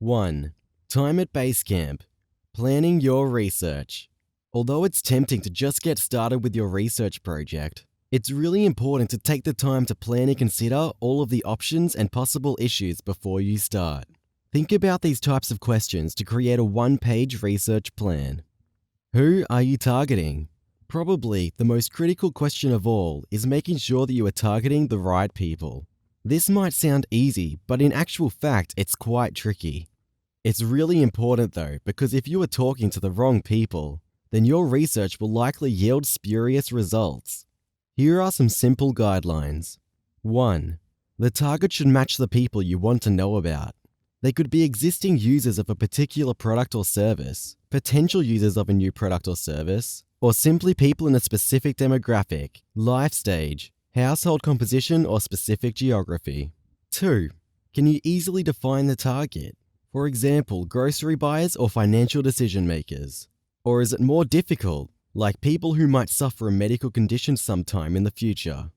1. Time at base camp. Planning your research. Although it's tempting to just get started with your research project, it's really important to take the time to plan and consider all of the options and possible issues before you start. Think about these types of questions to create a one-page research plan. Who are you targeting? Probably the most critical question of all is making sure that you are targeting the right people. This might sound easy, but in actual fact, it's quite tricky. It's really important though, because if you are talking to the wrong people, then your research will likely yield spurious results. Here are some simple guidelines. 1. The target should match the people you want to know about. They could be existing users of a particular product or service, potential users of a new product or service, or simply people in a specific demographic, life stage, household composition, or specific geography. 2. Can you easily define the target? For example, grocery buyers or financial decision makers? Or is it more difficult, like people who might suffer a medical condition sometime in the future?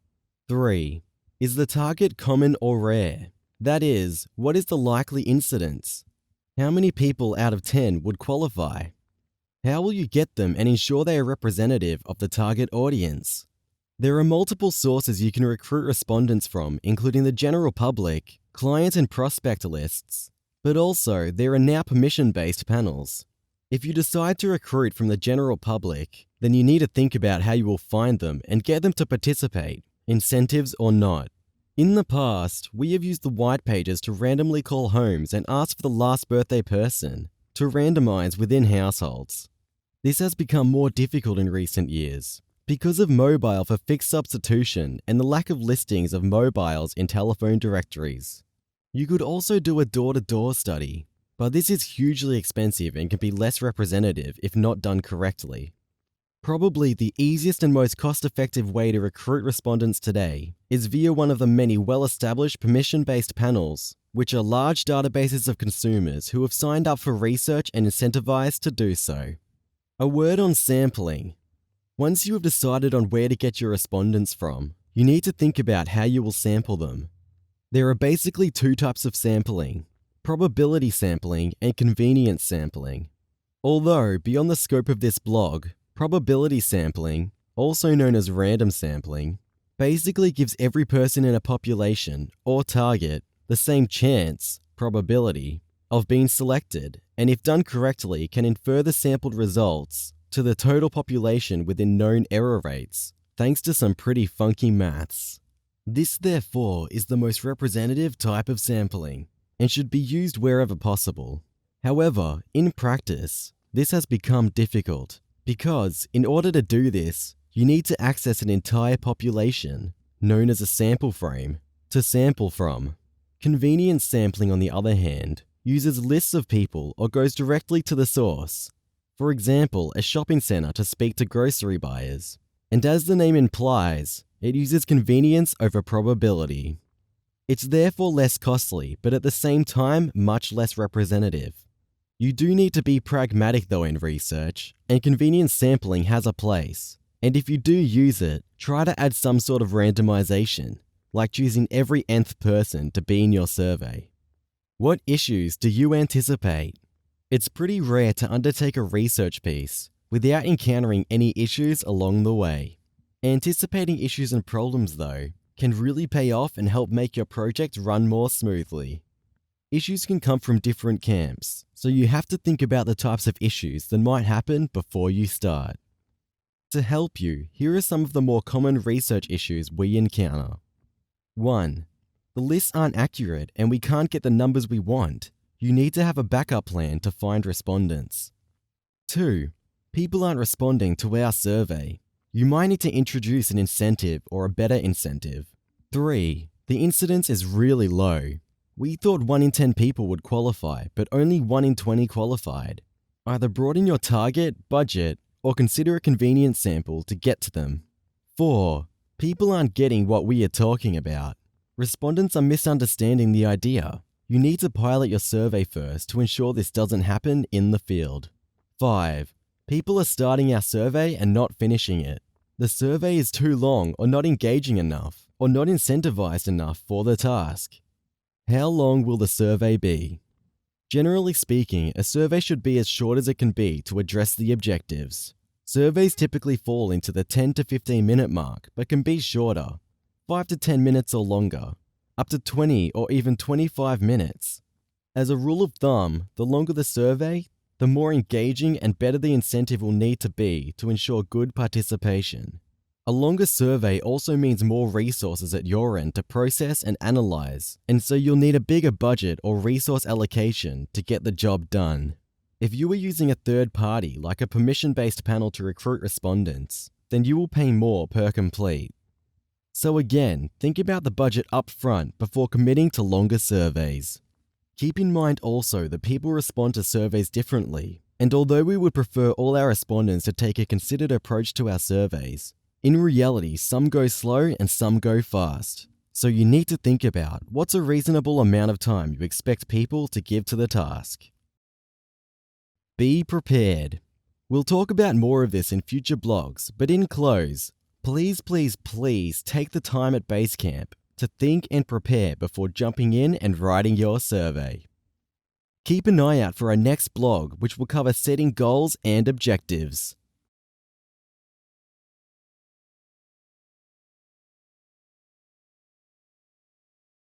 3. Is the target common or rare? That is, what is the likely incidence? How many people out of 10 would qualify? How will you get them and ensure they are representative of the target audience? There are multiple sources you can recruit respondents from, including the general public, client and prospect lists, but also there are now permission-based panels. If you decide to recruit from the general public, then you need to think about how you will find them and get them to participate, incentives or not. In the past, we have used the white pages to randomly call homes and ask for the last birthday person, to randomize within households. This has become more difficult in recent years because of mobile for fixed substitution and the lack of listings of mobiles in telephone directories. You could also do a door-to-door study, but this is hugely expensive and can be less representative if not done correctly. Probably the easiest and most cost-effective way to recruit respondents today is via one of the many well-established permission-based panels, which are large databases of consumers who have signed up for research and incentivized to do so. A word on sampling. Once you have decided on where to get your respondents from, you need to think about how you will sample them. There are basically two types of sampling: probability sampling and convenience sampling. Although, beyond the scope of this blog, probability sampling, also known as random sampling, basically gives every person in a population, or target, the same chance, probability, of being selected, and if done correctly can infer the sampled results to the total population within known error rates, thanks to some pretty funky maths. This therefore is the most representative type of sampling, and should be used wherever possible. However, in practice, this has become difficult, because in order to do this, you need to access an entire population, known as a sample frame, to sample from. Convenience sampling, on the other hand, uses lists of people or goes directly to the source. For example, a shopping center to speak to grocery buyers. And as the name implies, it uses convenience over probability. It's therefore less costly, but at the same time, much less representative. You do need to be pragmatic though in research, and convenience sampling has a place. And if you do use it, try to add some sort of randomization, like choosing every nth person to be in your survey. What issues do you anticipate? It's pretty rare to undertake a research piece without encountering any issues along the way. Anticipating issues and problems, though, can really pay off and help make your project run more smoothly. Issues can come from different camps, so you have to think about the types of issues that might happen before you start. To help you, here are some of the more common research issues we encounter. 1. The lists aren't accurate and we can't get the numbers we want. You need to have a backup plan to find respondents. 2. People aren't responding to our survey. You might need to introduce an incentive or a better incentive. 3. The incidence is really low. We thought 1 in 10 people would qualify, but only 1 in 20 qualified. Either broaden your target, budget, or consider a convenience sample to get to them. 4. People aren't getting what we are talking about. Respondents are misunderstanding the idea. You need to pilot your survey first to ensure this doesn't happen in the field. 5. People are starting our survey and not finishing it. The survey is too long or not engaging enough, or not incentivized enough for the task. How long will the survey be? Generally speaking, a survey should be as short as it can be to address the objectives. Surveys typically fall into the 10 to 15 minute mark, but can be shorter, 5 to 10 minutes or longer, up to 20 or even 25 minutes. As a rule of thumb, the longer the survey, the more engaging and better the incentive will need to be to ensure good participation. A longer survey also means more resources at your end to process and analyze, and so you'll need a bigger budget or resource allocation to get the job done. If you were using a third party like a permission-based panel to recruit respondents, then you will pay more per complete. So again, think about the budget up front before committing to longer surveys. Keep in mind also that people respond to surveys differently, and although we would prefer all our respondents to take a considered approach to our surveys, in reality some go slow and some go fast. So you need to think about what's a reasonable amount of time you expect people to give to the task. Be prepared. We'll talk about more of this in future blogs, but in close, please take the time at Basecamp to think and prepare before jumping in and writing your survey. Keep an eye out for our next blog, which will cover setting goals and objectives.